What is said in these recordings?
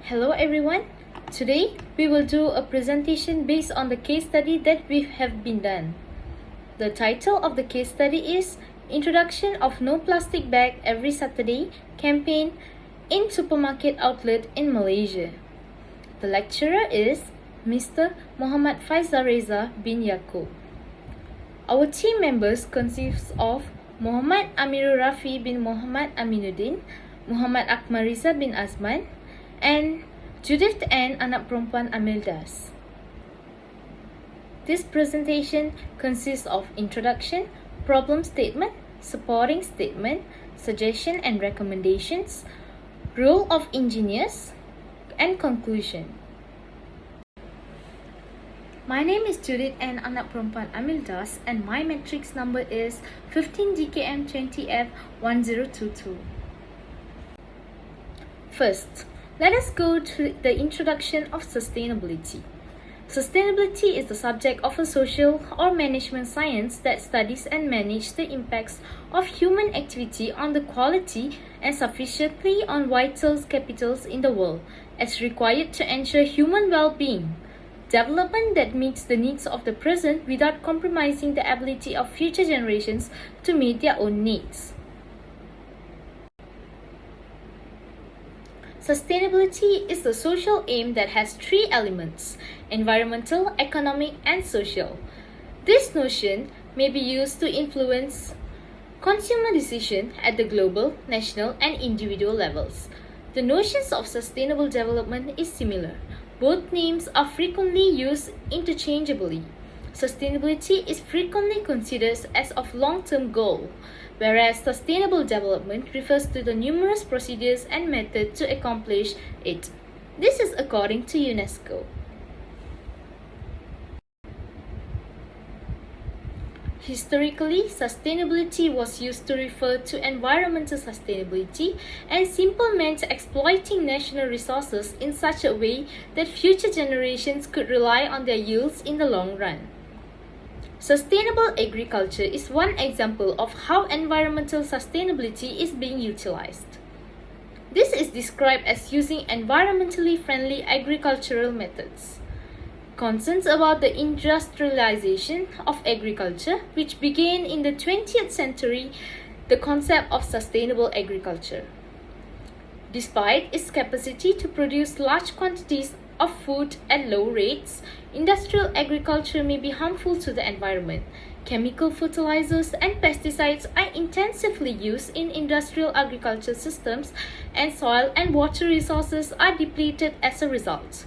Hello everyone. Today we will do a presentation based on the case study that we have been done. The title of the case study is Introduction of No Plastic Bag Every Saturday campaign in supermarket outlet in Malaysia. The lecturer is Mr. Muhammad Faizal Reza bin Yaakob. Our team members consist of Muhammad Amirul Rafi bin Muhammad Aminuddin, Muhammad Akmal Riza bin Azman, and Judith N. Anak Perempuan Amildas. This presentation consists of introduction, problem statement, supporting statement, suggestion and recommendations, role of engineers, and conclusion. My name is Judith N. Anak Perempuan Amildas and my matrix number is 15 GKM 20F 1022. First, let us go to the introduction of sustainability. Sustainability is the subject of a social or management science that studies and manages the impacts of human activity on the quality and sufficiently on vital capitals in the world, as required to ensure human well-being. Development that meets the needs of the present without compromising the ability of future generations to meet their own needs. Sustainability is the social aim that has three elements: environmental, economic, and social. This notion may be used to influence consumer decisions at the global, national, and individual levels. The notions of sustainable development is similar. Both names are frequently used interchangeably. Sustainability is frequently considered as of long-term goal, whereas sustainable development refers to the numerous procedures and methods to accomplish it. This is according to UNESCO. Historically, sustainability was used to refer to environmental sustainability and simply meant exploiting national resources in such a way that future generations could rely on their yields in the long run. Sustainable agriculture is one example of how environmental sustainability is being utilized. This is described as using environmentally friendly agricultural methods. Concerns about the industrialization of agriculture, which began in the 20th century, the concept of sustainable agriculture. Despite its capacity to produce large quantities of food at low rates, industrial agriculture may be harmful to the environment. Chemical fertilizers and pesticides are intensively used in industrial agriculture systems, and soil and water resources are depleted as a result.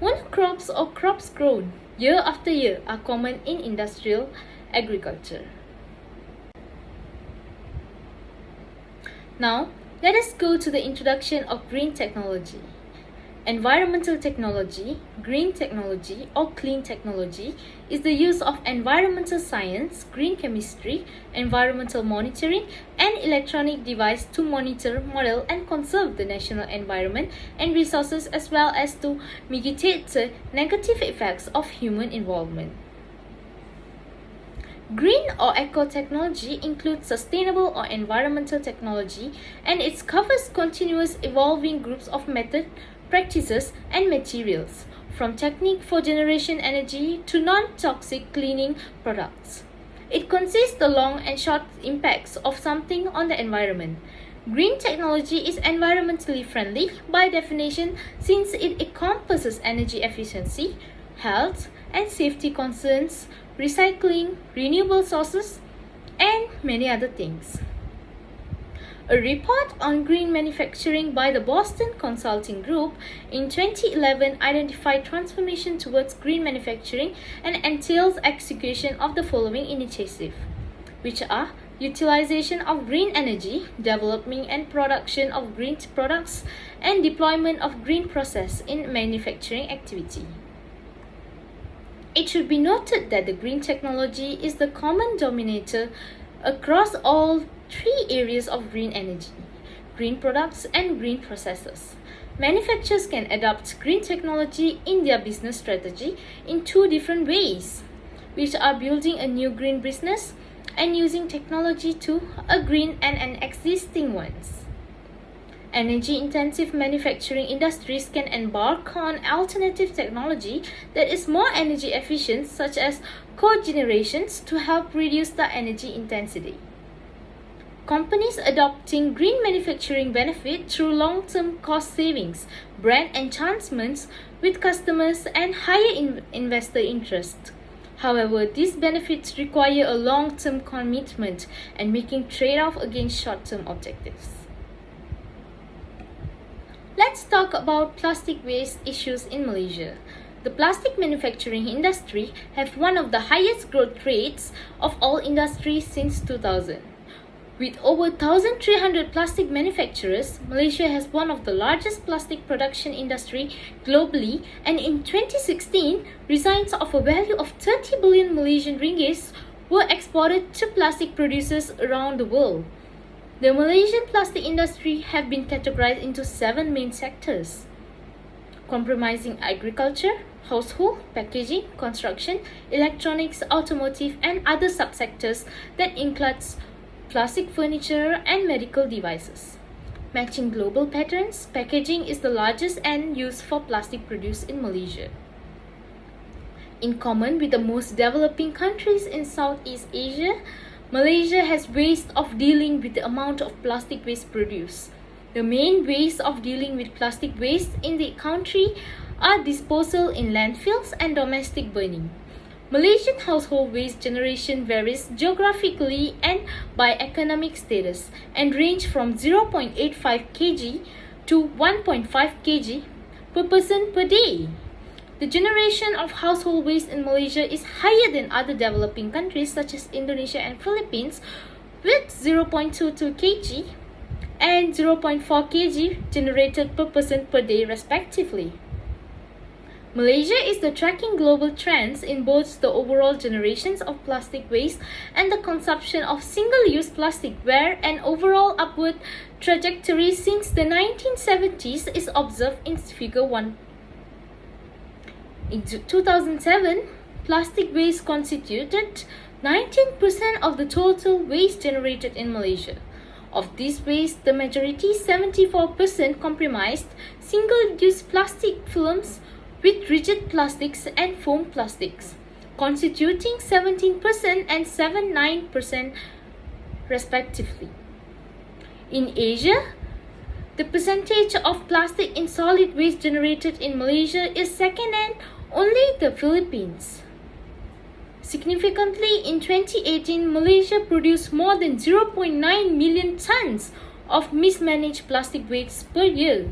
Monocrops or crops grown year after year are common in industrial agriculture. Now, let us go to the introduction of green technology. Environmental technology, green technology, or clean technology is the use of environmental science, green chemistry, environmental monitoring, and electronic device to monitor, model, and conserve the national environment and resources, as well as to mitigate the negative effects of human involvement. Green or eco-technology includes sustainable or environmental technology, and it covers continuous evolving groups of methods, practices, and materials, from technique for generation energy to non-toxic cleaning products. It consists the long and short impacts of something on the environment. Green technology is environmentally friendly by definition, since it encompasses energy efficiency, health and safety concerns, recycling, renewable sources, and many other things. A report on green manufacturing by the Boston Consulting Group in 2011 identified transformation towards green manufacturing and entails execution of the following initiatives, which are utilization of green energy, development and production of green products, and deployment of green process in manufacturing activity. It should be noted that the green technology is the common denominator across all three areas of green energy, green products, and green processes. Manufacturers can adopt green technology in their business strategy in two different ways, which are building a new green business and using technology to a green and an existing ones. Energy-intensive manufacturing industries can embark on alternative technology that is more energy efficient, such as cogenerations, to help reduce the energy intensity. Companies adopting green manufacturing benefit through long-term cost savings, brand enhancements with customers, and higher investor interest. However, these benefits require a long-term commitment and making trade-off against short-term objectives. Let's talk about plastic waste issues in Malaysia. The plastic manufacturing industry has one of the highest growth rates of all industries since 2000. With over 1,300 plastic manufacturers, Malaysia has one of the largest plastic production industry globally, and in 2016, resigns of a value of 30 billion Malaysian ringgit were exported to plastic producers around the world. The Malaysian plastic industry have been categorized into 7 main sectors, comprising agriculture, household, packaging, construction, electronics, automotive, and other subsectors that includes plastic furniture and medical devices. Matching global patterns, packaging is the largest end use for plastic produced in Malaysia. In common with the most developing countries in Southeast Asia, Malaysia has ways of dealing with the amount of plastic waste produced. The main ways of dealing with plastic waste in the country are disposal in landfills and domestic burning. Malaysian household waste generation varies geographically and by economic status and range from 0.85 kg to 1.5 kg per person per day. The generation of household waste in Malaysia is higher than other developing countries such as Indonesia and Philippines, with 0.22 kg and 0.4 kg generated per person per day respectively. Malaysia is the tracking global trends in both the overall generations of plastic waste and the consumption of single-use plastic, where an overall upward trajectory since the 1970s is observed in figure 1. In 2007, plastic waste constituted 19% of the total waste generated in Malaysia. Of this waste, the majority, 74%, comprised single-use plastic films with rigid plastics and foam plastics, constituting 17% and 79% respectively. In Asia, the percentage of plastic in solid waste generated in Malaysia is second and only the Philippines. Significantly, in 2018, Malaysia produced more than 0.9 million tons of mismanaged plastic waste per year.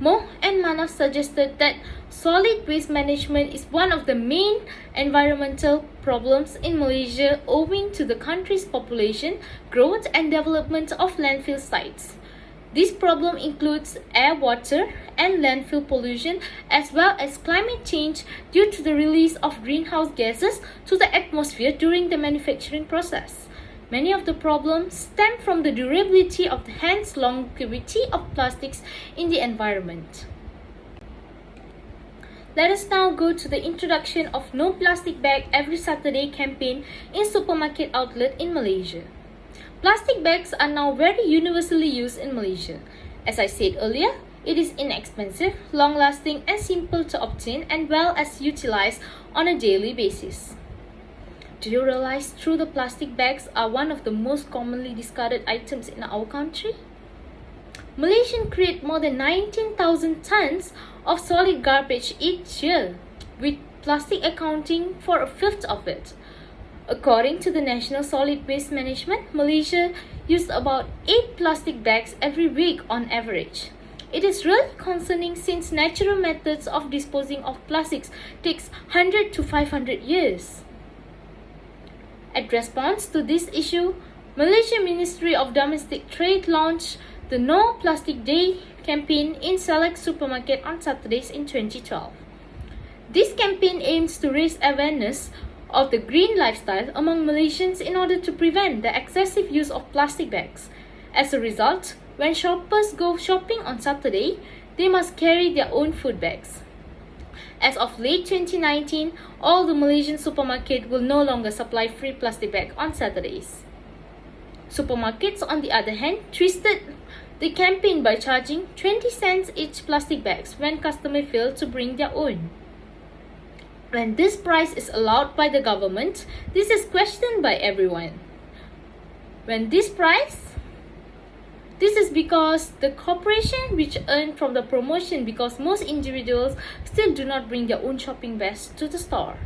Moh and Manaf suggested that solid waste management is one of the main environmental problems in Malaysia owing to the country's population, growth, and development of landfill sites. This problem includes air, water, and landfill pollution, as well as climate change due to the release of greenhouse gases to the atmosphere during the manufacturing process. Many of the problems stem from the durability of the hence longevity of plastics in the environment. Let us now go to the introduction of No Plastic Bag Every Saturday campaign in supermarket outlet in Malaysia. Plastic bags are now very universally used in Malaysia. As I said earlier, it is inexpensive, long-lasting, and simple to obtain, and well as utilized on a daily basis. Do you realize the plastic bags are one of the most commonly discarded items in our country? Malaysians create more than 19,000 tons of solid garbage each year, with plastic accounting for a fifth of it. According to the National Solid Waste Management, Malaysia uses about 8 plastic bags every week on average. It is really concerning since natural methods of disposing of plastics takes 100 to 500 years. In response to this issue, Malaysia Ministry of Domestic Trade launched the No Plastic Day campaign in select supermarkets on Saturdays in 2012. This campaign aims to raise awareness of the green lifestyle among Malaysians in order to prevent the excessive use of plastic bags. As a result, when shoppers go shopping on Saturday, they must carry their own food bags. As of late 2019, all the Malaysian supermarkets will no longer supply free plastic bags on Saturdays. Supermarkets, on the other hand, twisted They campaigned by charging 20 cents each plastic bags when customers fail to bring their own. When this price is allowed by the government, this is questioned by everyone. This is because the corporation which earn from the promotion, because most individuals still do not bring their own shopping bags to the store.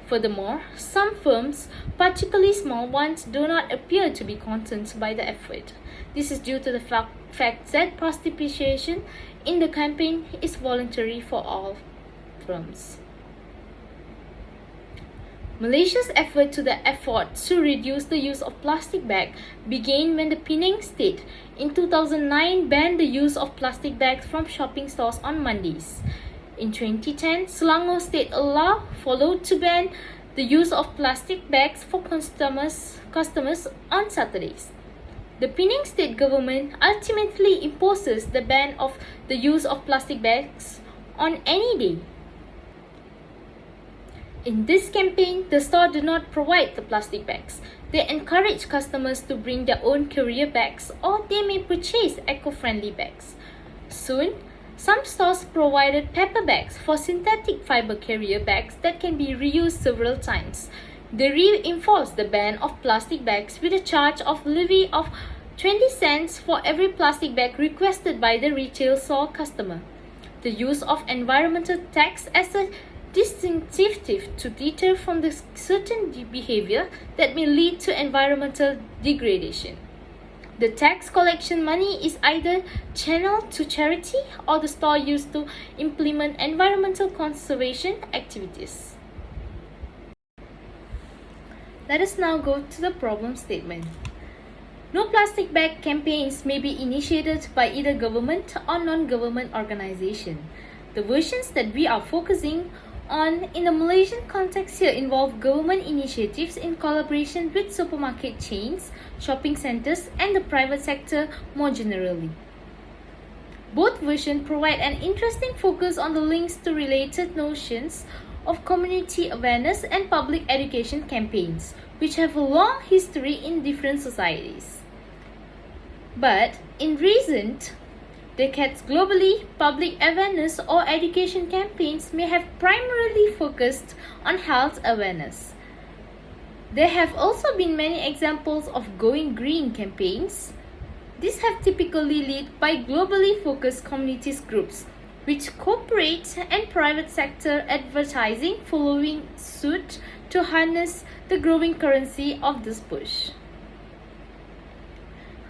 Furthermore, some firms, particularly small ones, do not appear to be concerned by the effort. This is due to the fact that participation in the campaign is voluntary for all firms. Malaysia's effort to reduce the use of plastic bag began when the Penang state in 2009 banned the use of plastic bags from shopping stores on Mondays. In 2010, Selangor State followed to ban the use of plastic bags for customers on Saturdays. The Penang state government ultimately imposes the ban of the use of plastic bags on any day. In this campaign, the store did not provide the plastic bags. They encourage customers to bring their own carrier bags, or they may purchase eco-friendly bags. Soon, some stores provided paper bags for synthetic fiber carrier bags that can be reused several times. They reinforced the ban of plastic bags with a charge of levy of 20 cents for every plastic bag requested by the retail store customer. The use of environmental tax as a distinctive to deter from the certain behavior that may lead to environmental degradation. The tax collection money is either channeled to charity or the store used to implement environmental conservation activities. Let us now go to the problem statement. No plastic bag campaigns may be initiated by either government or non-government organization. The versions that we are focusing on in the Malaysian context here involve government initiatives in collaboration with supermarket chains, shopping centers, and the private sector more generally. Both versions provide an interesting focus on the links to related notions of community awareness and public education campaigns, which have a long history in different societies. But in recent decades globally, public awareness or education campaigns may have primarily focused on health awareness. There have also been many examples of going green campaigns. These have typically led by globally focused communities groups, which corporate and private sector advertising following suit to harness the growing currency of this push.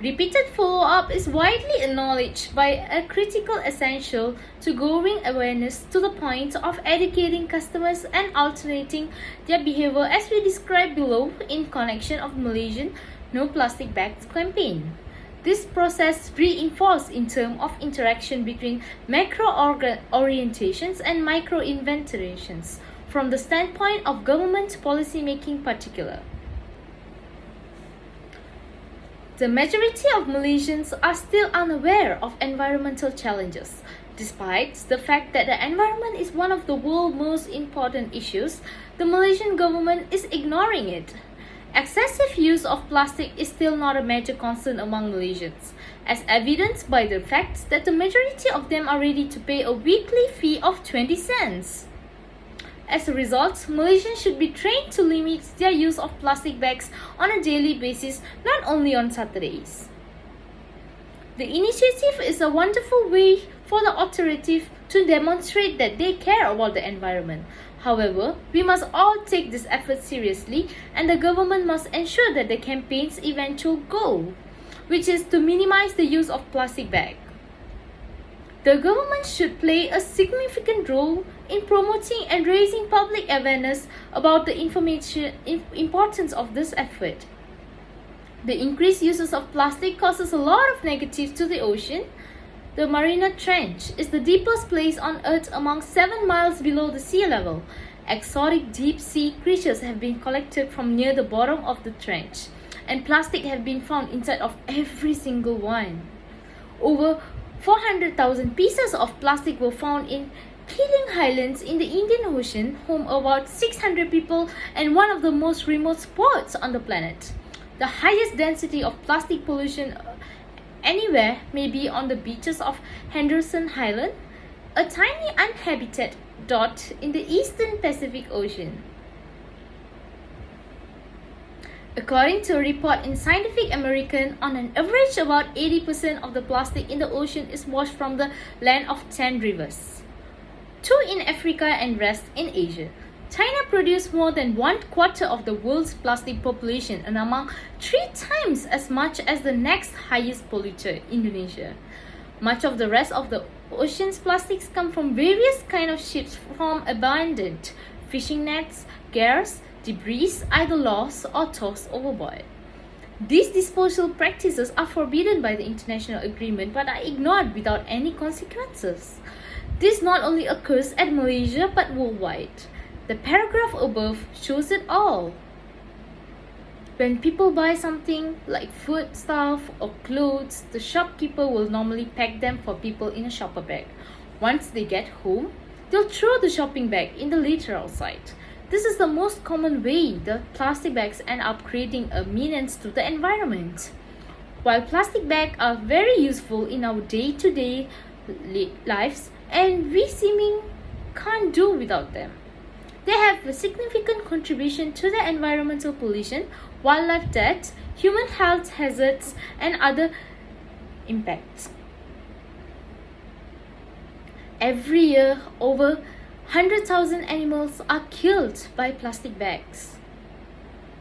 Repeated follow-up is widely acknowledged by a critical essential to growing awareness to the point of educating customers and altering their behavior, as we described below in connection of Malaysian No Plastic Bags campaign. This process reinforced in terms of interaction between macro orientations and micro interventions from the standpoint of government policy making particular. The majority of Malaysians are still unaware of environmental challenges. Despite the fact that the environment is one of the world's most important issues, the Malaysian government is ignoring it. Excessive use of plastic is still not a major concern among Malaysians, as evidenced by the fact that the majority of them are ready to pay a weekly fee of 20 cents. As a result, Malaysians should be trained to limit their use of plastic bags on a daily basis, not only on Saturdays. The initiative is a wonderful way for the authorities to demonstrate that they care about the environment. However, we must all take this effort seriously, and the government must ensure that the campaign's eventual goal, which is to minimize the use of plastic bags. The government should play a significant role in promoting and raising public awareness about the importance of this effort. The increased uses of plastic causes a lot of negatives to the ocean. The Mariana Trench is the deepest place on Earth among 7 miles below the sea level. Exotic deep-sea creatures have been collected from near the bottom of the trench, and plastic have been found inside of every single one. Over 400,000 pieces of plastic were found in Keeling Highlands in the Indian Ocean, home about 600 people and one of the most remote spots on the planet. The highest density of plastic pollution anywhere, maybe on the beaches of Henderson Island, a tiny uninhabited dot in the eastern Pacific Ocean. According to a report in Scientific American, on an average about 80% of the plastic in the ocean is washed from the land of 10 rivers. 2 in Africa and rest in Asia. China produces more than 1/4 of the world's plastic population and among 3 times as much as the next highest polluter, Indonesia. Much of the rest of the ocean's plastics come from various kinds of ships, from abandoned fishing nets, gears, debris either lost or tossed overboard. These disposal practices are forbidden by the international agreement but are ignored without any consequences. This not only occurs at Malaysia but worldwide. The paragraph above shows it all. When people buy something like food stuff or clothes, the shopkeeper will normally pack them for people in a shopper bag. Once they get home, they'll throw the shopping bag in the litter outside. This is the most common way the plastic bags end up creating a menace to the environment. While plastic bags are very useful in our day-to-day lives, and we seemingly can't do without them, they have a significant contribution to the environmental pollution, wildlife death, human health hazards, and other impacts. Every year, over 100,000 animals are killed by plastic bags.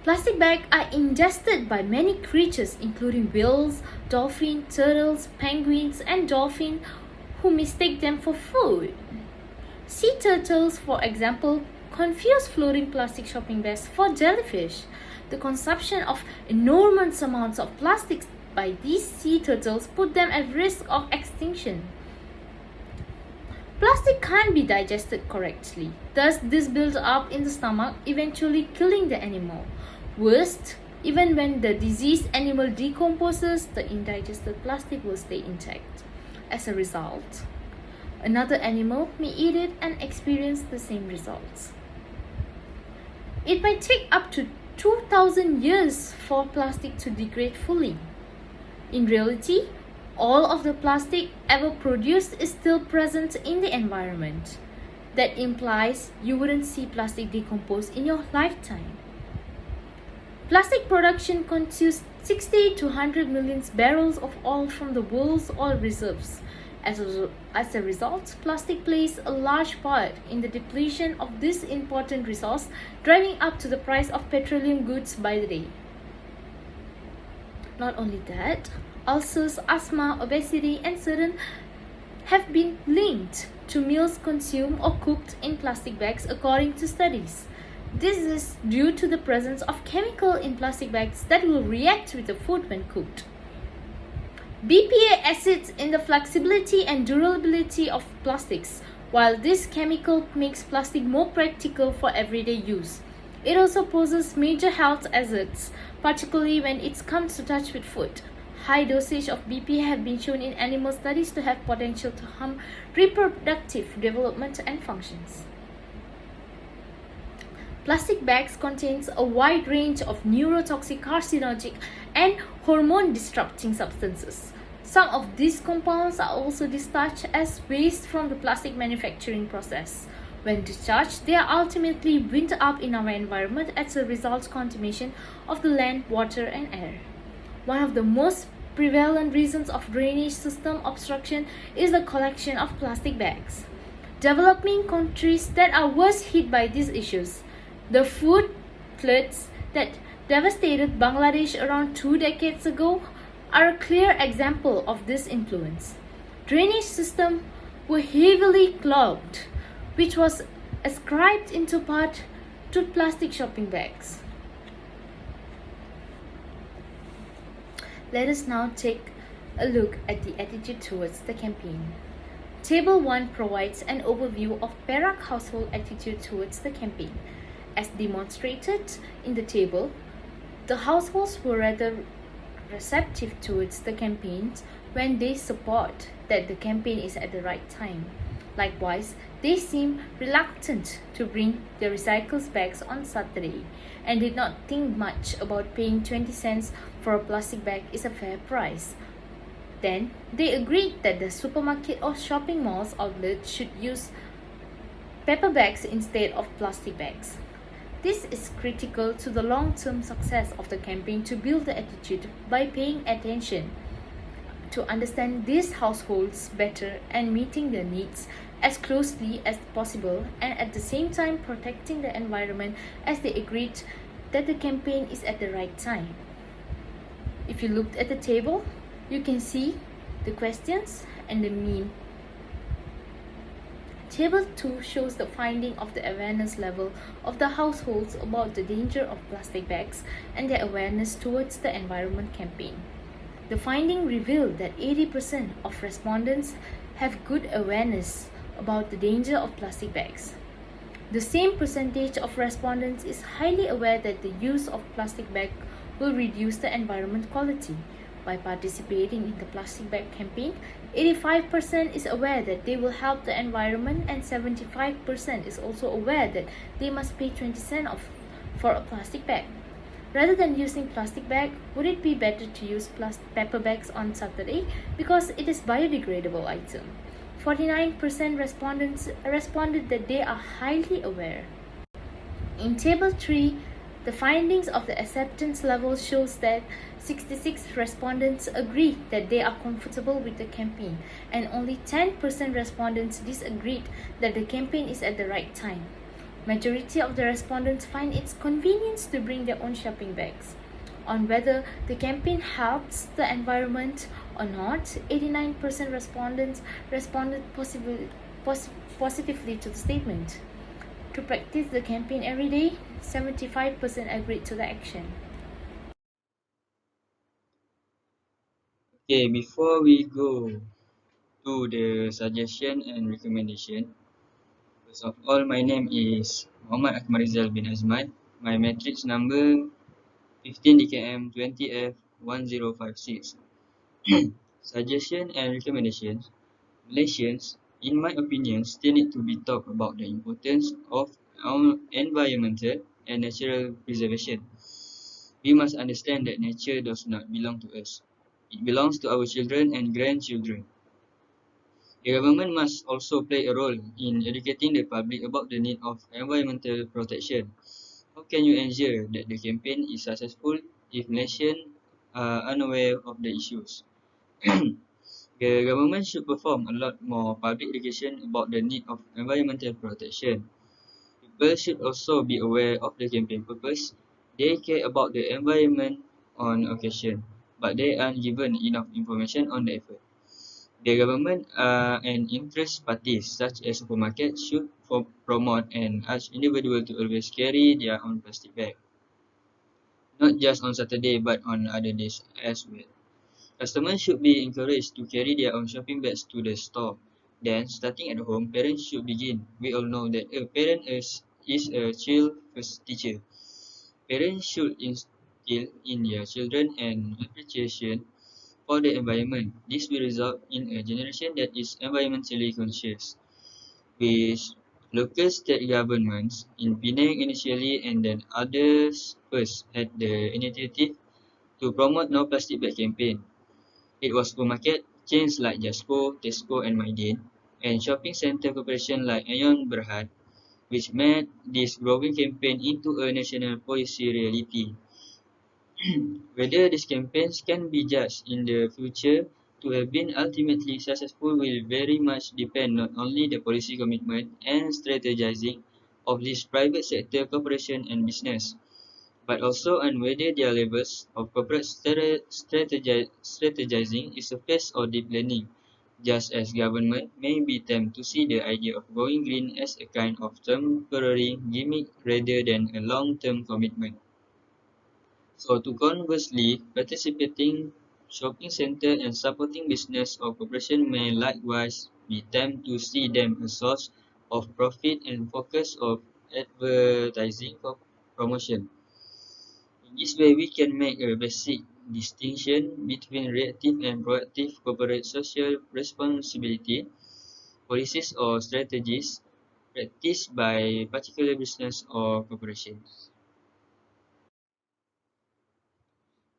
Plastic bags are ingested by many creatures including whales, dolphins, turtles, penguins, and dolphins who mistake them for food. Sea turtles, for example, confuse floating plastic shopping bags for jellyfish. The consumption of enormous amounts of plastics by these sea turtles put them at risk of extinction. Plastic can't be digested correctly, thus this builds up in the stomach, eventually killing the animal. Worst, even when the diseased animal decomposes, the indigested plastic will stay intact. As a result, another animal may eat it and experience the same results. It might take up to 2,000 years for plastic to degrade fully. In reality, all of the plastic ever produced is still present in the environment. That implies you wouldn't see plastic decompose in your lifetime. Plastic production consumes 60 to 100 million barrels of oil from the world's oil reserves. As a result, plastic plays a large part in the depletion of this important resource, driving up to the price of petroleum goods by the day. Not only that, ulcers, asthma, obesity, and certain have been linked to meals consumed or cooked in plastic bags according to studies. This is due to the presence of chemicals in plastic bags that will react with the food when cooked. BPA acids in the flexibility and durability of plastics. While this chemical makes plastic more practical for everyday use, it also poses major health hazards, particularly when it comes to touch with food. High dosage of BPA have been shown in animal studies to have potential to harm reproductive development and functions. Plastic bags contains a wide range of neurotoxic, carcinogenic, and hormone-disrupting substances. Some of these compounds are also discharged as waste from the plastic manufacturing process. When discharged, they are ultimately wind up in our environment as a result of contamination of the land, water, and air. One of the most prevalent reasons of drainage system obstruction is the collection of plastic bags. Developing countries that are worst hit by these issues, the food floods that devastated Bangladesh around 2 decades ago, are a clear example of this influence. Drainage systems were heavily clogged, which was ascribed into part to plastic shopping bags. Let us now take a look at the attitude towards the campaign. Table 1 provides an overview of Perak household attitude towards the campaign. As demonstrated in the table, the households were rather receptive towards the campaigns when they support that the campaign is at the right time. Likewise, they seem reluctant to bring the recycled bags on Saturday and did not think much about paying 20 cents for a plastic bag is a fair price. Then, they agreed that the supermarket or shopping malls outlets should use paper bags instead of plastic bags. This is critical to the long term success of the campaign to build the attitude by paying attention to understand these households better and meeting their needs as closely as possible, and at the same time protecting the environment as they agreed that the campaign is at the right time. If you looked at the table, you can see the questions and the mean. Table 2 shows the finding of the awareness level of the households about the danger of plastic bags and their awareness towards the environment campaign. The finding revealed that 80% of respondents have good awareness about the danger of plastic bags. The same percentage of respondents is highly aware that the use of plastic bag will reduce the environment quality. By participating in the plastic bag campaign, 85% is aware that they will help the environment, and 75% is also aware that they must pay 20 cents for a plastic bag. Rather than using plastic bag, would it be better to use paper bags on Saturday because it is biodegradable item? 49% respondents responded that they are highly aware. In Table 3, the findings of the acceptance level shows that 66 respondents agree that they are comfortable with the campaign, and only 10% respondents disagreed that the campaign is at the right time. Majority of the respondents find its convenience to bring their own shopping bags. On whether the campaign helps the environment or not, 89% respondents responded positively to the statement. To practice the campaign every day, 75% agreed to the action. Okay, before we go to the suggestion and recommendation, first of all, my name is Muhammad Akmarizal bin Azman. My matrix number 15 DKM 20F 1056. Suggestion and recommendations. Malaysians, in my opinion, still need to be taught about the importance of our environmental and natural preservation. We must understand that nature does not belong to us. It belongs to our children and grandchildren. The government must also play a role in educating the public about the need of environmental protection. How can you ensure that the campaign is successful if Malaysians are unaware of the issues? The government should perform a lot more public education about the need of environmental protection. People should also be aware of the campaign purpose. They care about the environment on occasion, but they aren't given enough information on the effort. The government and interest parties such as supermarkets should promote and urge individuals to always carry their own plastic bag, not just on Saturday but on other days as well. Customers should be encouraged to carry their own shopping bags to the store. Then, starting at home, parents should begin. We all know that a parent is a child first teacher. Parents should instill in their children an appreciation for the environment. This will result in a generation that is environmentally conscious, with local state governments in Penang initially and then others first had the initiative to promote no plastic bag campaign. It was supermarket chains like Jasco, Tesco and Maidin, and shopping centre corporations like Aeon Berhad, which made this growing campaign into a national policy reality. Whether these campaigns can be judged in the future to have been ultimately successful will very much depend not only the policy commitment and strategizing of these private sector corporation and business, but also on whether their levels of corporate strategizing is surface or deep learning, just as government may be tempted to see the idea of going green as a kind of temporary gimmick rather than a long-term commitment. So to conversely, participating shopping centre and supporting business or corporation may likewise be tempted to see them a source of profit and focus of advertising for promotion. In this way, we can make a basic distinction between reactive and proactive corporate social responsibility policies or strategies practiced by particular business or corporations.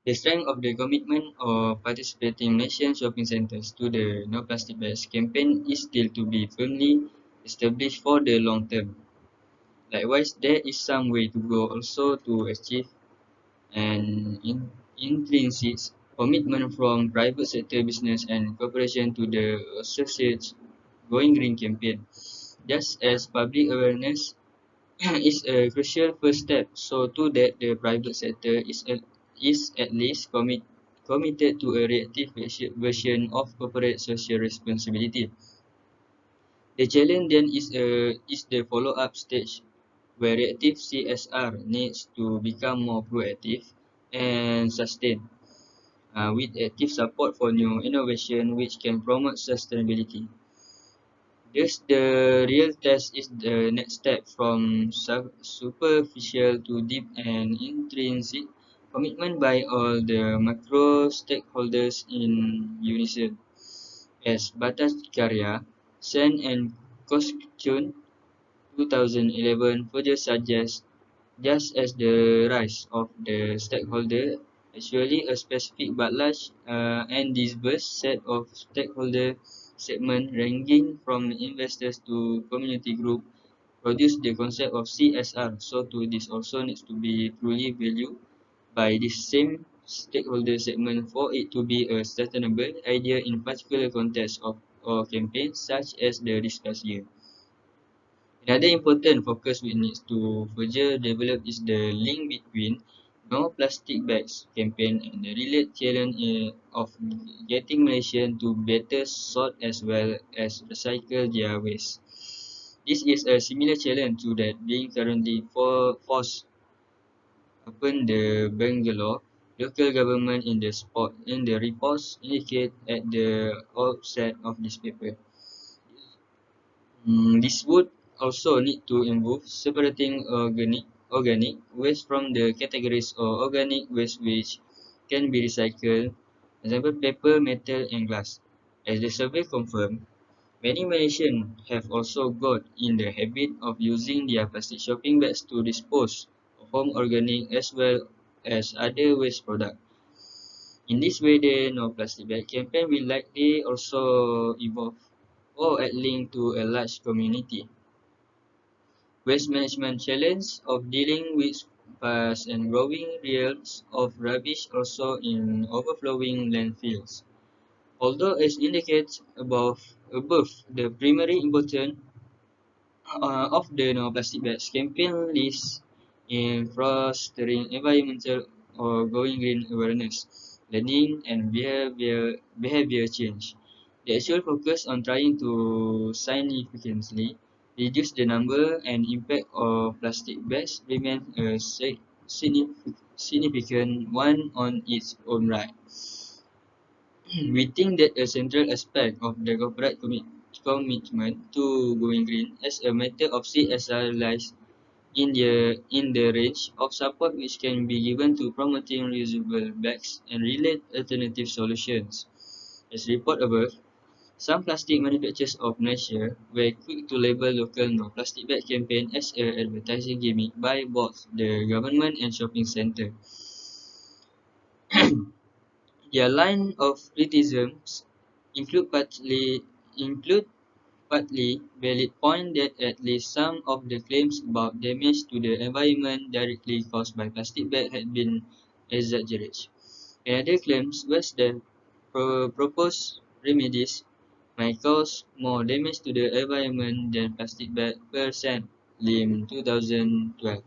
The strength of the commitment of participating Malaysian shopping centres to the No Plastic Bags campaign is still to be firmly established for the long term. Likewise, there is some way to go also to achieve an intrinsic commitment from private sector business and corporation to the associates Going Green campaign. Just as public awareness is a crucial first step, so too that the private sector is at least committed to a reactive version of corporate social responsibility. The challenge then is the follow-up stage where reactive CSR needs to become more proactive and sustained, with active support for new innovation which can promote sustainability. Thus, the real test is the next step from superficial to deep and intrinsic commitment by all the macro stakeholders in unison. As Bhattacharya, Sen and Koskchun 2011 further suggests, just as the rise of the stakeholder, actually a specific but large and diverse set of stakeholder segment ranging from investors to community group produce the concept of CSR. So too this also needs to be truly valued by this same stakeholder segment for it to be a sustainable idea in particular context of or campaigns such as the discussed here. Another important focus we need to further develop is the link between No Plastic Bags campaign and the related challenge of getting Malaysians to better sort as well as recycle their waste. This is a similar challenge to that being currently forced upon the Bangalore local government in the reports indicate at the outset of this paper. This would also need to involve separating organic waste from the categories of organic waste which can be recycled, for example paper, metal and glass. As the survey confirmed, many Malaysians have also got in the habit of using their plastic shopping bags to dispose of home organic as well as other waste products. In this way, the No Plastic Bag campaign will likely also evolve or at link to a large community waste management challenge of dealing with vast and growing reels of rubbish also in overflowing landfills. Although as indicated above the primary importance of the No Plastic Bags campaign lies in fostering environmental or going green awareness, learning and behavior change. The actual focus on trying to significantly reduce the number and impact of plastic bags remains a significant one on its own right. We think that a central aspect of the corporate commitment to going green as a matter of CSR lies in the range of support which can be given to promoting reusable bags and related alternative solutions. As reported above, some plastic manufacturers of Malaysia were quick to label local no plastic bag campaign as a advertising gimmick by both the government and shopping centre. Their line of criticisms include include partly valid point that at least some of the claims about damage to the environment directly caused by plastic bag had been exaggerated. Another claims was that proposed remedies might cause more damage to the environment than plastic bag percent Lim 2012.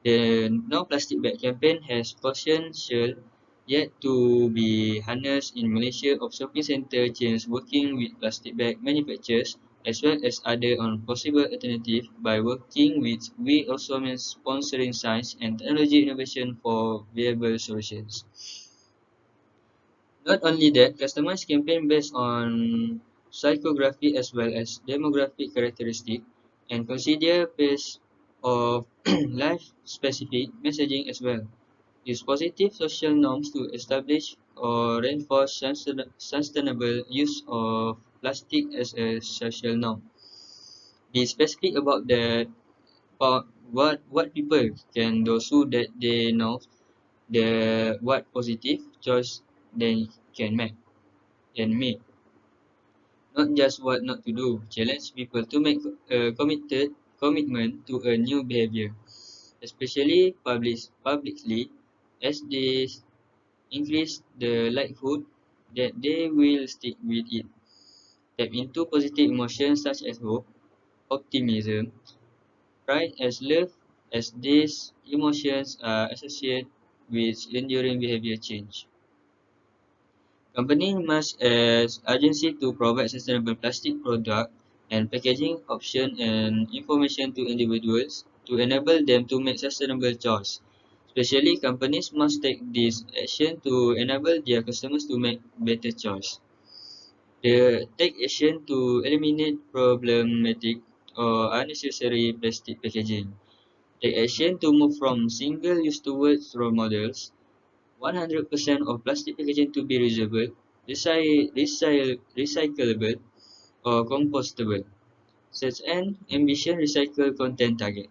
The No Plastic Bag campaign has potential yet to be harnessed in Malaysia of shopping centre chains working with plastic bag manufacturers as well as other on possible alternative by working with we also means sponsoring science and technology innovation for viable solutions. Not only that, customized campaign based on psychography as well as demographic characteristic and consider pace of life-specific messaging as well. Use positive social norms to establish or reinforce sustainable use of plastic as a social norm. Be specific about that about what people can do so that they know what positive choice they can make, not just what not to do. Challenge people to make a commitment to a new behavior, especially publicly, as this increase the likelihood that they will stick with it. Tap into positive emotions such as hope, optimism, pride as love, as these emotions are associated with enduring behavior change. Companies must as agency to provide sustainable plastic product and packaging option and information to individuals to enable them to make sustainable choice. Especially companies must take this action to enable their customers to make better choice. They take action to eliminate problematic or unnecessary plastic packaging. Take action to move from single-use towards role models. 100% of plastic packaging to be reusable, recyclable, or compostable. Such an ambition recycle content target.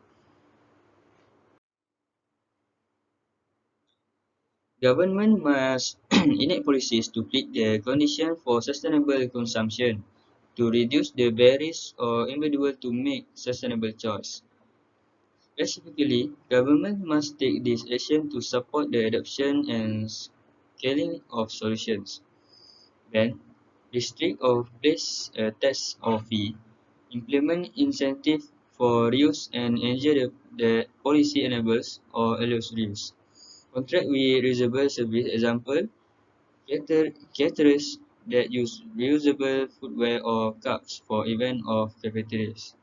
Government must enact policies to create the condition for sustainable consumption, to reduce the barriers or individual to make sustainable choice. Specifically, government must take this action to support the adoption and scaling of solutions. Then, restrict or place a tax or fee, implement incentive for reuse and ensure the policy enables or allows reuse. Contract with reusable service, example, caterers that use reusable footwear or cups for event or cafeterias.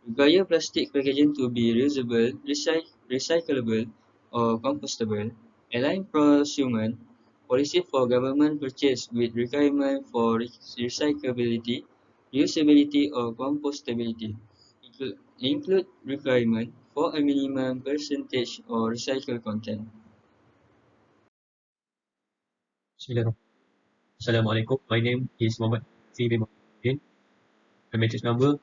Require plastic packaging to be reusable, recyclable, or compostable. Align procurement policy for government purchase with requirement for recyclability, reusability, or compostability. Include requirement for a minimum percentage or recycled content. Bismillahirrahmanirrahim. Assalamualaikum. My name is Muhammad Fi bin Muhammadin. My matrix number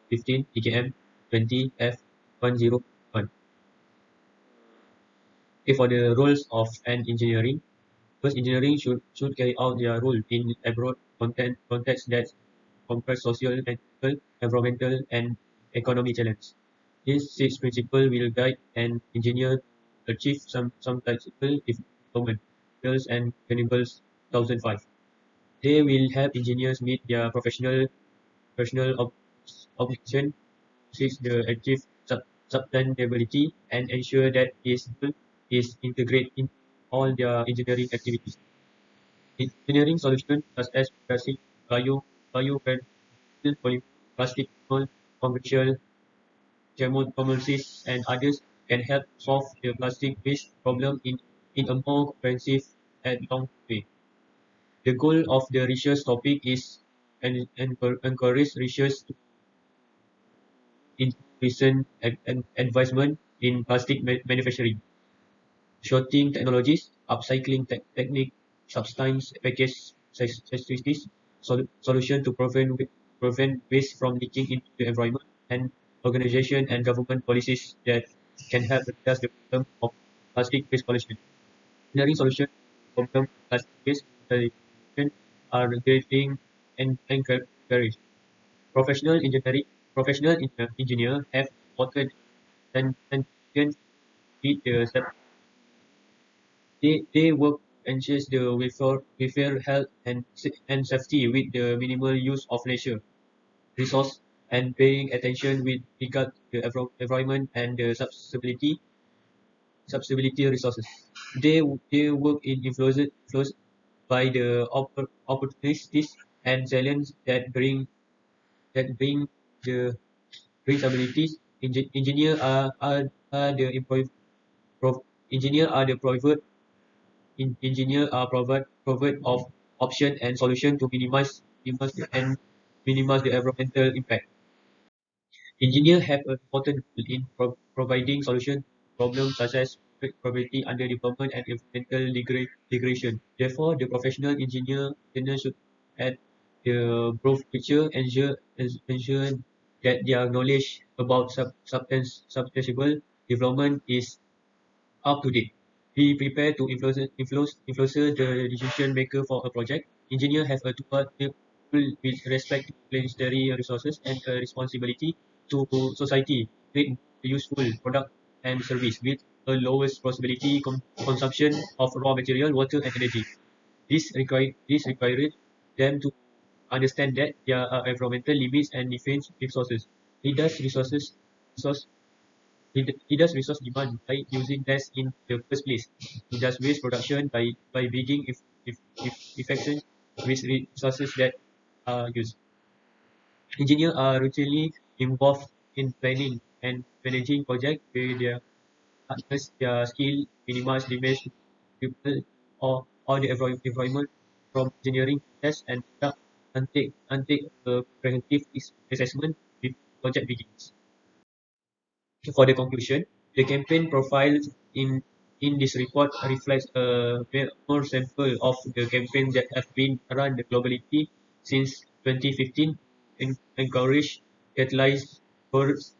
15 EKM 20 F101. Okay, for the roles of an engineering, first engineering should carry out their role in a broad context that comprise social, ethical, environmental, and economic challenge. These six principles will guide an engineer achieve some tactical development goals and enables 2005. They will help engineers meet their professional obligation, seeks the achieve sustainability, and ensure that its goal is integrated in all their engineering activities. Engineering solutions such as plastic, bioplastic, plastic, commercial, thermochemistry, and others can help solve the plastic waste problem in a more comprehensive and long way. The goal of the research topic is encourage research in recent advancement in plastic manufacturing, sorting technologies, upcycling technique, substance package statistics, solution to prevent waste from leaking into the environment, and organization and government policies that can help address the problem of plastic waste pollution. Engineering solutions to problem plastic waste pollution are getting encouraged. Professional engineering professional engineer have important and lead the they work ensures the welfare health and safety with the minimal use of leisure resource and paying attention with regard to the environment and the subsidiarity resources. They work in influenced by the opportunities and challenges that bring the brings abilities. Engineer are the employ, prov, engineer are the provide engineer are provide of option and solution to minimize the environmental impact. Engineers have an important role in providing solutions to problems such as poverty, underdevelopment, and environmental degradation. Therefore, the professional engineer should add the broad picture, ensure that their knowledge about sustainable development is up to date. Be prepared to influence the decision maker for a project. Engineers have a tool with respect to planetary resources and a responsibility to society, create useful product and service with a lowest possibility consumption of raw material, water, and energy. This requires them to understand that there are environmental limits and defense resources. Leaders resource Leaders resource demand by using less in the first place. It does waste production by being if efficient with resources that are used. Engineers are routinely involved in planning and managing projects where their partners their skill minimize damage to people or the environment from engineering process and conduct and take a comprehensive assessment before project begins. For the conclusion, the campaign profile in this report reflects a more sample of the campaigns that have been run globally since 2015 and encourage, catalyze, towards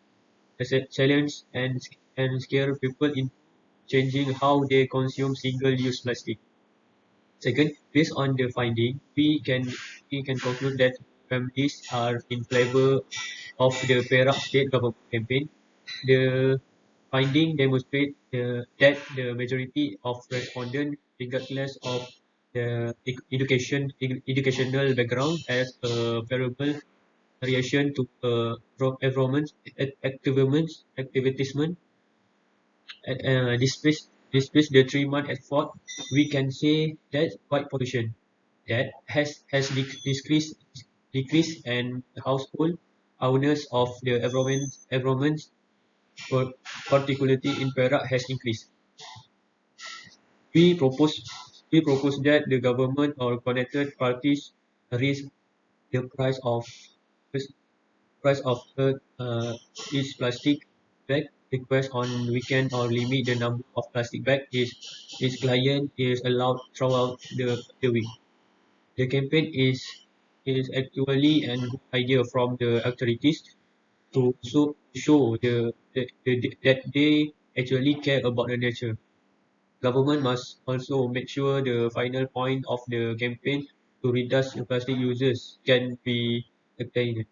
challenge and scare people in changing how they consume single-use plastic. Second, based on the finding, we can conclude that families are in favor of the Perak state government campaign. The finding demonstrate that the majority of respondents, regardless of the educational background, has a favorable reaction to environment activism. Despite the 3 month effort, we can say that white pollution that has decreased and household awareness of the environment particularly in Perak has increased. We propose we propose that the government or connected parties raise the price of each plastic bag request on weekend or limit the number of plastic bag each client is allowed throughout the week. The campaign is actually an good idea from the authorities to show that they actually care about the nature. Government must also make sure the final point of the campaign to reduce plastic uses can be attained.